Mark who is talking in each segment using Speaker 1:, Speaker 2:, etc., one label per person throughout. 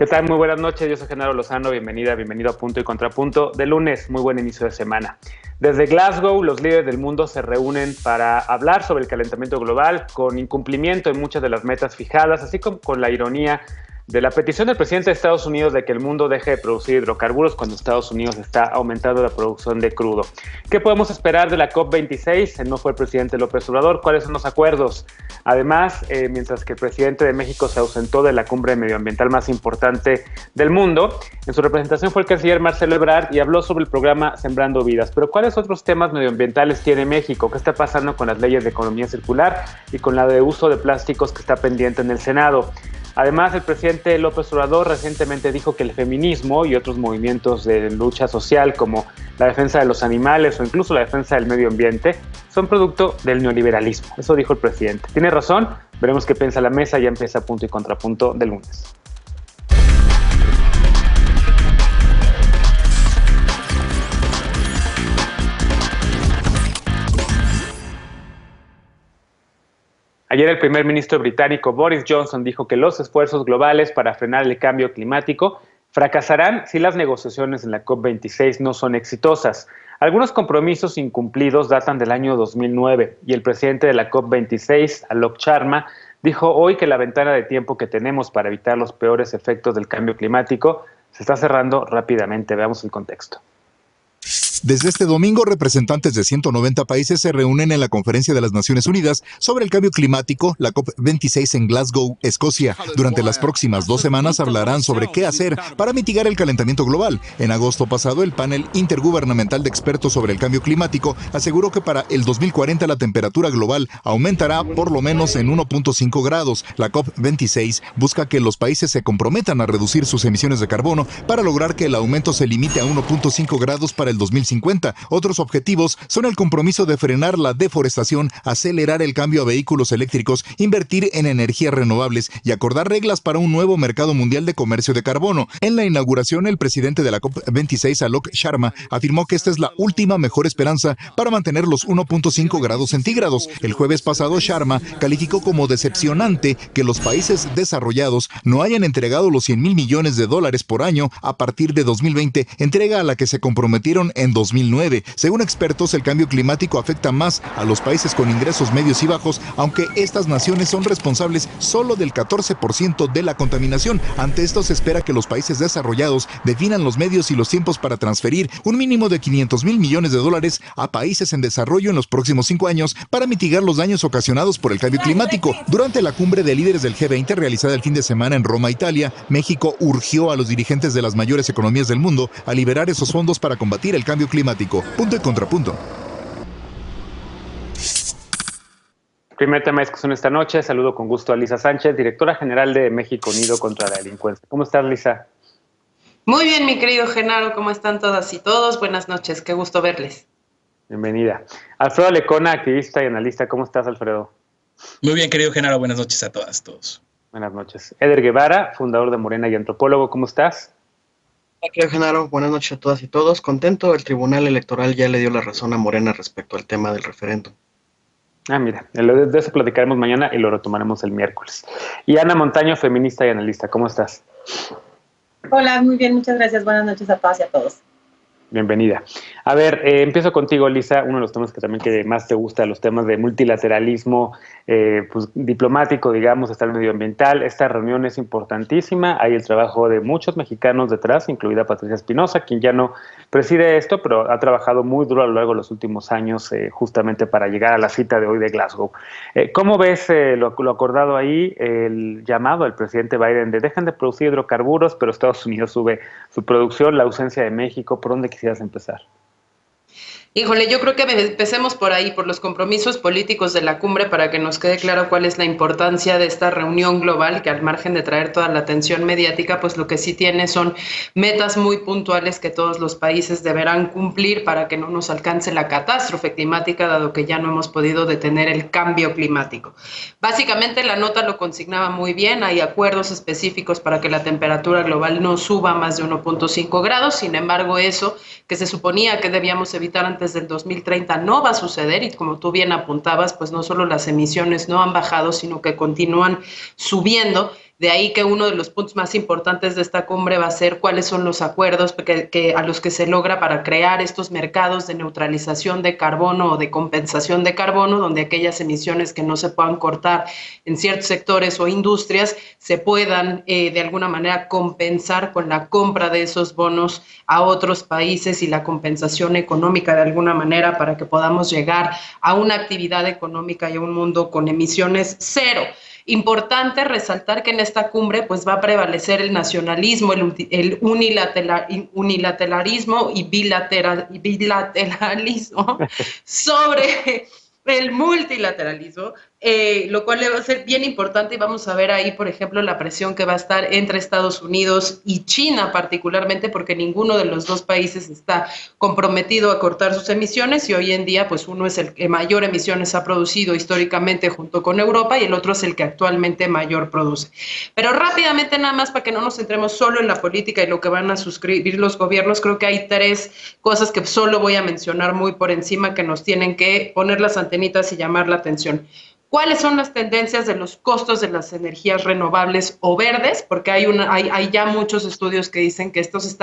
Speaker 1: ¿Qué tal? Muy buenas noches, yo soy Genaro Lozano, bienvenido a Punto y Contrapunto de lunes, muy buen inicio de semana. Desde Glasgow, los líderes del mundo se reúnen para hablar sobre el calentamiento global con incumplimiento en muchas de las metas fijadas, así como con la ironía de la petición del presidente de Estados Unidos de que el mundo deje de producir hidrocarburos cuando Estados Unidos está aumentando la producción de crudo. ¿Qué podemos esperar de la COP26? No fue el presidente López Obrador. ¿Cuáles son los acuerdos? Además, mientras que el presidente de México se ausentó de la cumbre medioambiental más importante del mundo, en su representación fue el canciller Marcelo Ebrard y habló sobre el programa Sembrando Vidas. Pero ¿cuáles otros temas medioambientales tiene México? ¿Qué está pasando con las leyes de economía circular y con la de uso de plásticos que está pendiente en el Senado? Además, el presidente López Obrador recientemente dijo que el feminismo y otros movimientos de lucha social como la defensa de los animales o incluso la defensa del medio ambiente son producto del neoliberalismo. Eso dijo el presidente. ¿Tiene razón? Veremos qué piensa la mesa. Ya empieza Punto y Contrapunto del lunes. Ayer el primer ministro británico Boris Johnson dijo que los esfuerzos globales para frenar el cambio climático fracasarán si las negociaciones en la COP26 no son exitosas. Algunos compromisos incumplidos datan del año 2009 y el presidente de la COP26, Alok Sharma, dijo hoy que la ventana de tiempo que tenemos para evitar los peores efectos del cambio climático se está cerrando rápidamente. Veamos el contexto.
Speaker 2: Desde este domingo, representantes de 190 países se reúnen en la Conferencia de las Naciones Unidas sobre el Cambio Climático, la COP26 en Glasgow, Escocia. Durante las próximas 2 semanas hablarán sobre qué hacer para mitigar el calentamiento global. En agosto pasado, el panel intergubernamental de expertos sobre el cambio climático aseguró que para el 2040 la temperatura global aumentará por lo menos en 1.5 grados. La COP26 busca que los países se comprometan a reducir sus emisiones de carbono para lograr que el aumento se limite a 1.5 grados para el 2050. Otros objetivos son el compromiso de frenar la deforestación, acelerar el cambio a vehículos eléctricos, invertir en energías renovables y acordar reglas para un nuevo mercado mundial de comercio de carbono. En la inauguración, el presidente de la COP26, Alok Sharma, afirmó que esta es la última mejor esperanza para mantener los 1.5 grados centígrados. El jueves pasado, Sharma calificó como decepcionante que los países desarrollados no hayan entregado los $100,000 millones por año a partir de 2020, entrega a la que se comprometieron en 2009. Según expertos, el cambio climático afecta más a los países con ingresos medios y bajos, aunque estas naciones son responsables solo del 14% de la contaminación. Ante esto, se espera que los países desarrollados definan los medios y los tiempos para transferir un mínimo de $500,000 millones a países en desarrollo en los próximos 5 años para mitigar los daños ocasionados por el cambio climático. Durante la cumbre de líderes del G20 realizada el fin de semana en Roma, Italia, México urgió a los dirigentes de las mayores economías del mundo a liberar esos fondos para combatir el cambio climático. Punto y contrapunto.
Speaker 1: Primer tema de discusión esta noche. Saludo con gusto a Lisa Sánchez, directora general de México Unido contra la Delincuencia. ¿Cómo estás, Lisa?
Speaker 3: Muy bien, mi querido Genaro. ¿Cómo están todas y todos? Buenas noches. Qué gusto verles.
Speaker 1: Bienvenida. Alfredo Lecona, activista y analista. ¿Cómo estás, Alfredo?
Speaker 4: Muy bien, querido Genaro. Buenas noches a todas, todos.
Speaker 1: Buenas noches. Eder Guevara, fundador de Morena y antropólogo. ¿Cómo estás?
Speaker 5: Hola, querido Genaro, buenas noches a todas y todos. Contento, el Tribunal Electoral ya le dio la razón a Morena respecto al tema del referéndum.
Speaker 1: Mira, de eso platicaremos mañana y lo retomaremos el miércoles. Y Ana Montaño, feminista y analista, ¿cómo estás?
Speaker 6: Hola, muy bien, muchas gracias. Buenas noches a todas y a todos.
Speaker 1: Bienvenida. A ver, empiezo contigo, Lisa. Uno de los temas que más te gusta, los temas de multilateralismo pues, diplomático, digamos, está el medioambiental. Esta reunión es importantísima. Hay el trabajo de muchos mexicanos detrás, incluida Patricia Espinosa, quien ya no preside esto, pero ha trabajado muy duro a lo largo de los últimos años justamente para llegar a la cita de hoy de Glasgow. ¿Cómo ves lo acordado ahí, el llamado al presidente Biden de dejen de producir hidrocarburos, pero Estados Unidos sube su producción, la ausencia de México? ¿Por dónde quisieras empezar?
Speaker 3: Híjole, yo creo que empecemos por ahí, por los compromisos políticos de la cumbre, para que nos quede claro cuál es la importancia de esta reunión global, que al margen de traer toda la atención mediática, pues lo que sí tiene son metas muy puntuales que todos los países deberán cumplir para que no nos alcance la catástrofe climática, dado que ya no hemos podido detener el cambio climático. Básicamente la nota lo consignaba muy bien, hay acuerdos específicos para que la temperatura global no suba más de 1.5 grados, sin embargo eso que se suponía que debíamos evitar antes del 2030 no va a suceder, y como tú bien apuntabas, pues no solo las emisiones no han bajado, sino que continúan subiendo, De ahí que uno de los puntos más importantes de esta cumbre va a ser cuáles son los acuerdos a los que se logra para crear estos mercados de neutralización de carbono o de compensación de carbono, donde aquellas emisiones que no se puedan cortar en ciertos sectores o industrias se puedan de alguna manera compensar con la compra de esos bonos a otros países y la compensación económica de alguna manera para que podamos llegar a una actividad económica y a un mundo con emisiones cero. Importante resaltar que en esta cumbre pues va a prevalecer el nacionalismo, el unilateralismo y bilateralismo sobre el multilateralismo, lo cual va a ser bien importante y vamos a ver ahí, por ejemplo, la presión que va a estar entre Estados Unidos y China particularmente, porque ninguno de los dos países está comprometido a cortar sus emisiones y hoy en día pues uno es el que mayor emisiones ha producido históricamente junto con Europa y el otro es el que actualmente mayor produce. Pero rápidamente nada más para que no nos centremos solo en la política y lo que van a suscribir los gobiernos, creo que hay 3 cosas que solo voy a mencionar muy por encima que nos tienen que poner las antenitas y llamar la atención. ¿Cuáles son las tendencias de los costos de las energías renovables o verdes? Porque hay ya muchos estudios que dicen que estos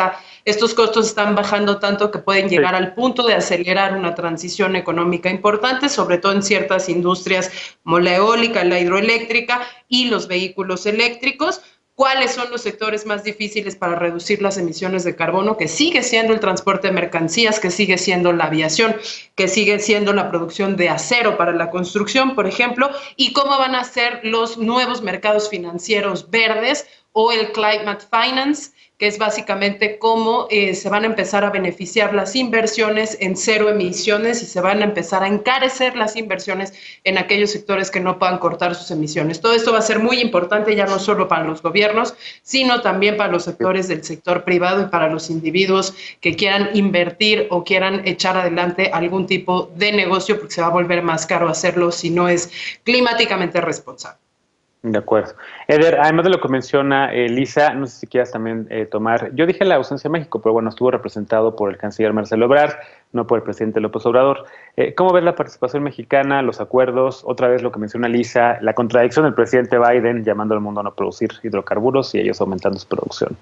Speaker 3: costos están bajando tanto que pueden llegar al punto de acelerar una transición económica importante, sobre todo en ciertas industrias como la eólica, la hidroeléctrica y los vehículos eléctricos. ¿Cuáles son los sectores más difíciles para reducir las emisiones de carbono? Que sigue siendo el transporte de mercancías, que sigue siendo la aviación, que sigue siendo la producción de acero para la construcción, por ejemplo, y cómo van a ser los nuevos mercados financieros verdes o el climate finance, que es básicamente cómo se van a empezar a beneficiar las inversiones en cero emisiones y se van a empezar a encarecer las inversiones en aquellos sectores que no puedan cortar sus emisiones. Todo esto va a ser muy importante ya no solo para los gobiernos, sino también para los sectores del sector privado y para los individuos que quieran invertir o quieran echar adelante algún tipo de negocio, porque se va a volver más caro hacerlo si no es climáticamente responsable.
Speaker 1: De acuerdo. Eder, además de lo que menciona Lisa, no sé si quieras también tomar, yo dije la ausencia de México, pero bueno, estuvo representado por el canciller Marcelo Ebrard, no por el presidente López Obrador. ¿Cómo ves la participación mexicana, los acuerdos, otra vez lo que menciona Lisa, la contradicción del presidente Biden llamando al mundo a no producir hidrocarburos y ellos aumentando su producción?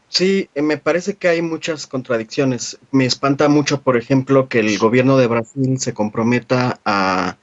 Speaker 5: Sí, me parece que hay muchas contradicciones. Me espanta mucho, por ejemplo, que el gobierno de Brasil se comprometa a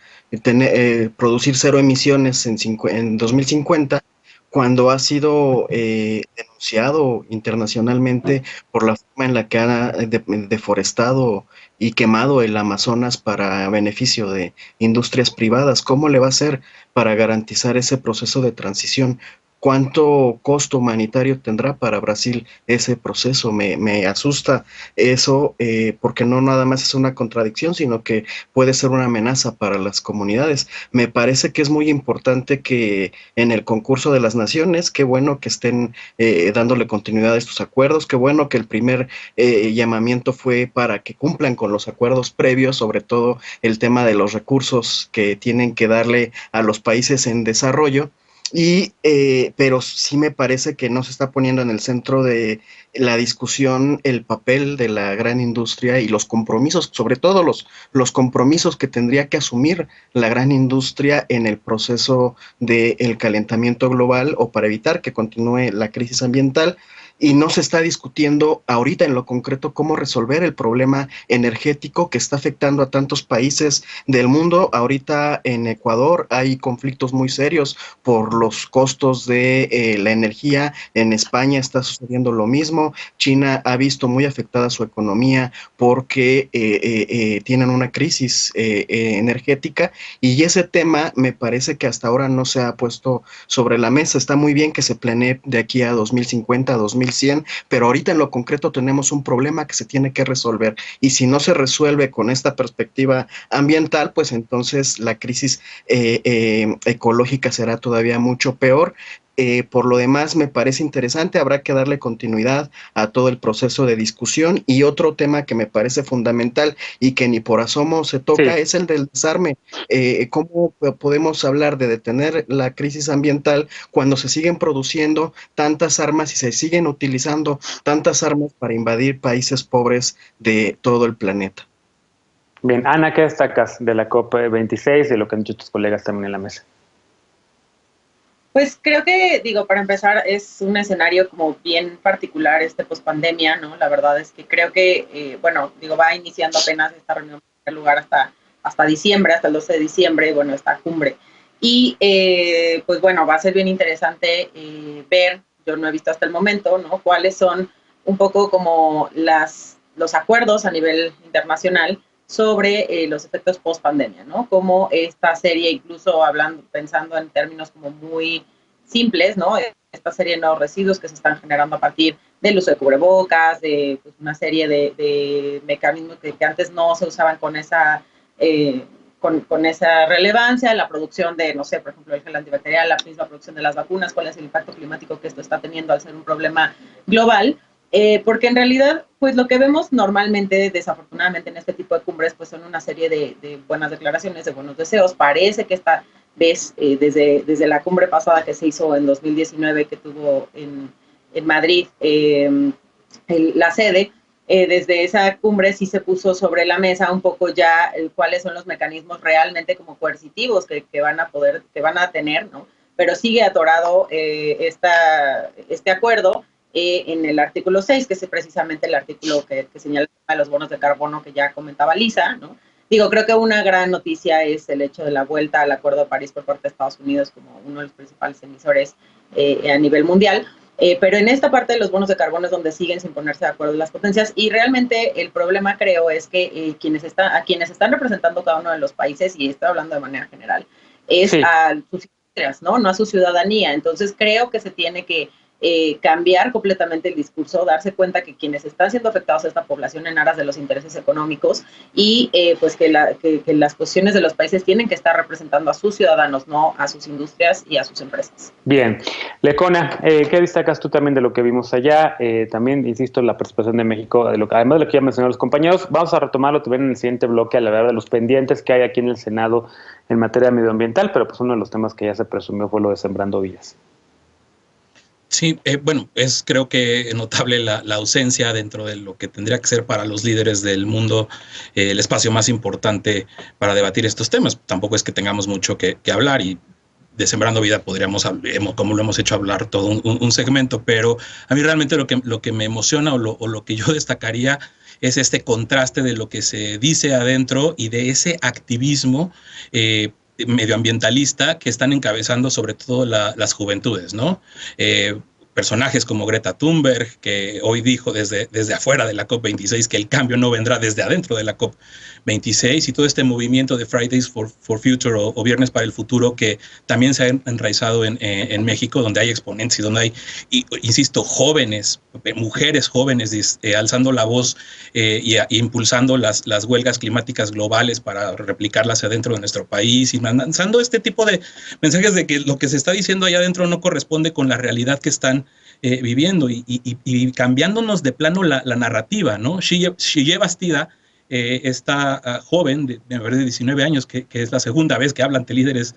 Speaker 5: producir cero emisiones en 2050, cuando ha sido denunciado internacionalmente por la forma en la que ha deforestado y quemado el Amazonas para beneficio de industrias privadas. ¿Cómo le va a hacer para garantizar ese proceso de transición? ¿Cuánto costo humanitario tendrá para Brasil ese proceso? Me asusta eso, porque no nada más es una contradicción, sino que puede ser una amenaza para las comunidades. Me parece que es muy importante que en el concurso de las naciones, qué bueno que estén dándole continuidad a estos acuerdos, qué bueno que el primer llamamiento fue para que cumplan con los acuerdos previos, sobre todo el tema de los recursos que tienen que darle a los países en desarrollo. Pero sí me parece que no se está poniendo en el centro de la discusión el papel de la gran industria y los compromisos, sobre todo los compromisos que tendría que asumir la gran industria en el proceso del calentamiento global o para evitar que continúe la crisis ambiental. Y no se está discutiendo ahorita en lo concreto cómo resolver el problema energético que está afectando a tantos países del mundo. Ahorita en Ecuador hay conflictos muy serios por los costos de la energía. En España está sucediendo lo mismo. China ha visto muy afectada su economía porque tienen una crisis energética, y ese tema me parece que hasta ahora no se ha puesto sobre la mesa. Está muy bien que se planee de aquí a 2050, 2100, pero ahorita en lo concreto tenemos un problema que se tiene que resolver, y si no se resuelve con esta perspectiva ambiental, pues entonces la crisis ecológica será todavía mucho peor. Por lo demás, me parece interesante, habrá que darle continuidad a todo el proceso de discusión. Y otro tema que me parece fundamental y que ni por asomo se toca es el del desarme. ¿Cómo podemos hablar de detener la crisis ambiental cuando se siguen produciendo tantas armas y se siguen utilizando tantas armas para invadir países pobres de todo el planeta?
Speaker 1: Bien, Ana, ¿qué destacas de la COP26 y de lo que han dicho tus colegas también en la mesa?
Speaker 6: Pues creo que, para empezar, es un escenario como bien particular pospandemia, ¿no? La verdad es que creo que, va iniciando apenas esta reunión en lugar hasta diciembre, hasta el 12 de diciembre, esta cumbre. Y, va a ser bien interesante ver, yo no he visto hasta el momento, ¿no? Cuáles son un poco como los acuerdos a nivel internacional sobre los efectos post-pandemia, ¿no? Como esta serie, incluso pensando en términos como muy simples, ¿no? Esta serie de nuevos residuos que se están generando a partir del uso de cubrebocas, de una serie de mecanismos que antes no se usaban con esa relevancia, la producción de, no sé, por ejemplo, el gel antibacterial, la misma producción de las vacunas, cuál es el impacto climático que esto está teniendo al ser un problema global. Porque en realidad, pues lo que vemos normalmente, desafortunadamente en este tipo de cumbres, pues son una serie de buenas declaraciones, de buenos deseos. Parece que esta vez, desde la cumbre pasada que se hizo en 2019, que tuvo en Madrid la sede, desde esa cumbre sí se puso sobre la mesa un poco ya cuáles son los mecanismos realmente como coercitivos que van a tener, ¿no? Pero sigue atorado este acuerdo en el artículo 6, que es precisamente el artículo que señala los bonos de carbono que ya comentaba Lisa, ¿no? Creo que una gran noticia es el hecho de la vuelta al Acuerdo de París por parte de Estados Unidos como uno de los principales emisores a nivel mundial, pero en esta parte de los bonos de carbono es donde siguen sin ponerse de acuerdo las potencias, y realmente el problema, creo, es que quienes están representando cada uno de los países, y estoy hablando de manera general, es a sus industrias, ¿no? No a su ciudadanía. Entonces creo que se tiene que cambiar completamente el discurso, darse cuenta que quienes están siendo afectados a esta población en aras de los intereses económicos, y pues que las posiciones de los países tienen que estar representando a sus ciudadanos, no a sus industrias y a sus empresas.
Speaker 1: Bien. Lecona, ¿qué destacas tú también de lo que vimos allá? También, insisto, la participación de México, además de lo que ya mencionaron los compañeros. Vamos a retomarlo también en el siguiente bloque, a la verdad de los pendientes que hay aquí en el Senado en materia medioambiental, pero pues uno de los temas que ya se presumió fue lo de Sembrando Vidas.
Speaker 4: Sí, creo que notable la ausencia dentro de lo que tendría que ser para los líderes del mundo el espacio más importante para debatir estos temas. Tampoco es que tengamos mucho que hablar, y de Sembrando Vida podríamos, como lo hemos hecho, hablar todo un segmento, pero a mí realmente lo que me emociona o lo que yo destacaría es este contraste de lo que se dice adentro y de ese activismo medioambientalista que están encabezando sobre todo las juventudes, ¿no? Personajes como Greta Thunberg, que hoy dijo desde afuera de la COP26 que el cambio no vendrá desde adentro de la COP26, y todo este movimiento de Fridays for Future o Viernes para el Futuro, que también se ha enraizado en México, donde hay exponentes y donde hay, insisto, jóvenes, mujeres jóvenes alzando la voz y impulsando las huelgas climáticas globales para replicarlas adentro de nuestro país, y lanzando este tipo de mensajes de que lo que se está diciendo allá adentro no corresponde con la realidad que están viviendo, y cambiándonos de plano la narrativa, ¿no? Xiye Bastida, esta joven de 19 años, que es la segunda vez que habla ante líderes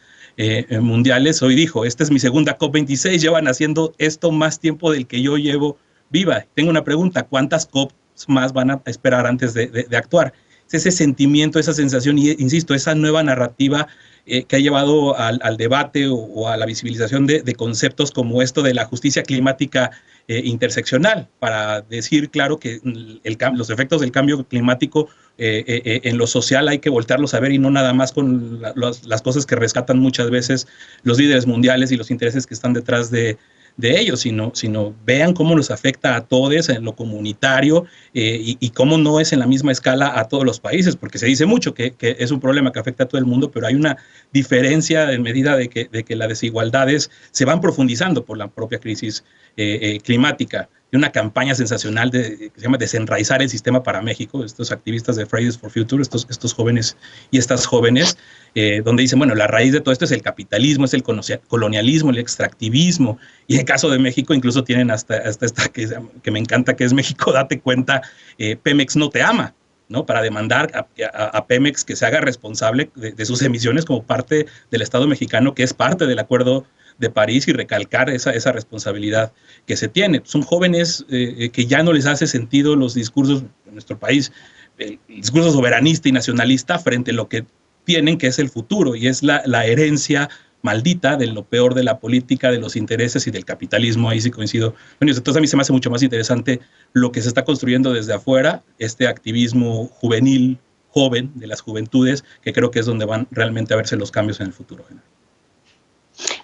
Speaker 4: mundiales, hoy dijo: esta es mi segunda COP26, llevan haciendo esto más tiempo del que yo llevo viva. Tengo una pregunta: ¿cuántas COPs más van a esperar antes de actuar? Es ese sentimiento, esa sensación, y insisto, esa nueva narrativa que ha llevado al debate o a la visibilización de conceptos como esto de la justicia climática interseccional, para decir claro que los efectos del cambio climático en lo social hay que voltearlos a ver, y no nada más con las cosas que rescatan muchas veces los líderes mundiales y los intereses que están detrás de ellos, sino vean cómo nos afecta a todos en lo comunitario, y cómo no es en la misma escala a todos los países, porque se dice mucho que es un problema que afecta a todo el mundo, pero hay una diferencia en medida de que las desigualdades se van profundizando por la propia crisis climática. Y una campaña sensacional que se llama Desenraizar el Sistema para México, estos activistas de Fridays for Future, estos jóvenes y estas jóvenes, donde dicen, bueno, la raíz de todo esto es el capitalismo, es el colonialismo, el extractivismo, y en el caso de México incluso tienen hasta esta que me encanta, que es México, date cuenta, Pemex no te ama, ¿no? Para demandar a Pemex que se haga responsable de sus emisiones como parte del Estado mexicano, que es parte del Acuerdo de París, y recalcar esa responsabilidad que se tiene. Son jóvenes que ya no les hace sentido los discursos en nuestro país, el discurso soberanista y nacionalista frente a lo que tienen, que es el futuro, y es la herencia maldita de lo peor de la política, de los intereses y del capitalismo. Ahí sí coincido. Bueno, entonces a mí se me hace mucho más interesante lo que se está construyendo desde afuera, este activismo juvenil, joven, de las juventudes, que creo que es donde van realmente a verse los cambios en el futuro.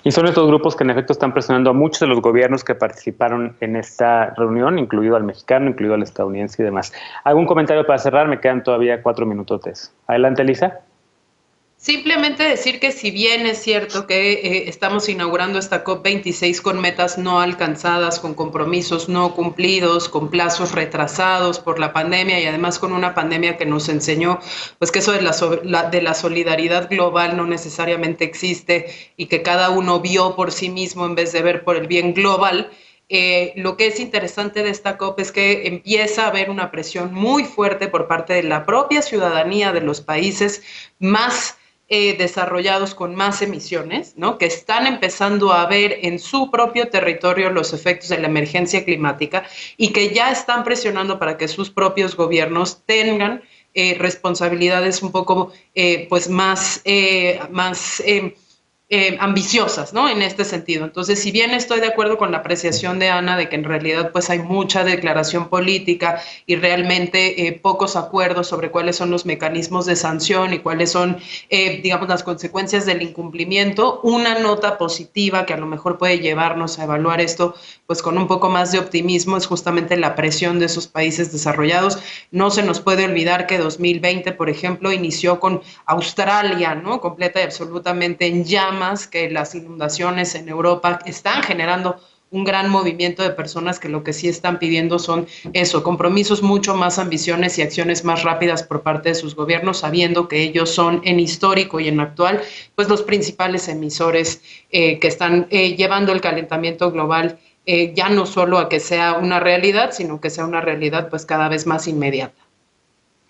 Speaker 1: Y son estos grupos que en efecto están presionando a muchos de los gobiernos que participaron en esta reunión, incluido al mexicano, incluido al estadounidense y demás. ¿Algún comentario para cerrar? Me quedan todavía 4 minutotes. Adelante, Elisa.
Speaker 3: Simplemente decir que si bien es cierto que estamos inaugurando esta COP26 con metas no alcanzadas, con compromisos no cumplidos, con plazos retrasados por la pandemia y además con una pandemia que nos enseñó pues que eso de la solidaridad global no necesariamente existe y que cada uno vio por sí mismo en vez de ver por el bien global. Lo que es interesante de esta COP es que empieza a haber una presión muy fuerte por parte de la propia ciudadanía de los países más desarrollados con más emisiones, ¿no? Que están empezando a ver en su propio territorio los efectos de la emergencia climática y que ya están presionando para que sus propios gobiernos tengan responsabilidades un poco pues más ambiciosas, ¿no? En este sentido. Entonces, si bien estoy de acuerdo con la apreciación de Ana de que en realidad pues hay mucha declaración política y realmente pocos acuerdos sobre cuáles son los mecanismos de sanción y cuáles son, digamos, las consecuencias del incumplimiento, una nota positiva que a lo mejor puede llevarnos a evaluar esto pues con un poco más de optimismo es justamente la presión de esos países desarrollados. No se nos puede olvidar que 2020, por ejemplo, inició con Australia, ¿no? Completa y absolutamente en llamas, que las inundaciones en Europa están generando un gran movimiento de personas que lo que sí están pidiendo son eso, compromisos mucho más ambiciones y acciones más rápidas por parte de sus gobiernos, sabiendo que ellos son en histórico y en actual, pues los principales emisores que están llevando el calentamiento global ya no solo a que sea una realidad, sino que sea una realidad pues cada vez más inmediata.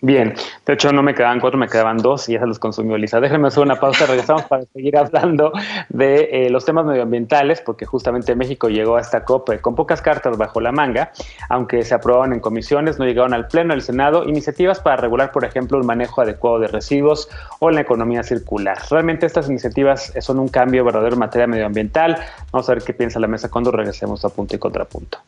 Speaker 1: Bien, de hecho no me quedaban 4, me quedaban 2 y ya se los consumió Elisa. Déjenme hacer una pausa, regresamos para seguir hablando de los temas medioambientales, porque justamente México llegó a esta COP con pocas cartas bajo la manga, aunque se aprobaron en comisiones, no llegaron al Pleno del Senado, iniciativas para regular, por ejemplo, el manejo adecuado de residuos o la economía circular. Realmente estas iniciativas son un cambio verdadero en materia medioambiental. Vamos a ver qué piensa la mesa cuando regresemos a Punto y Contrapunto.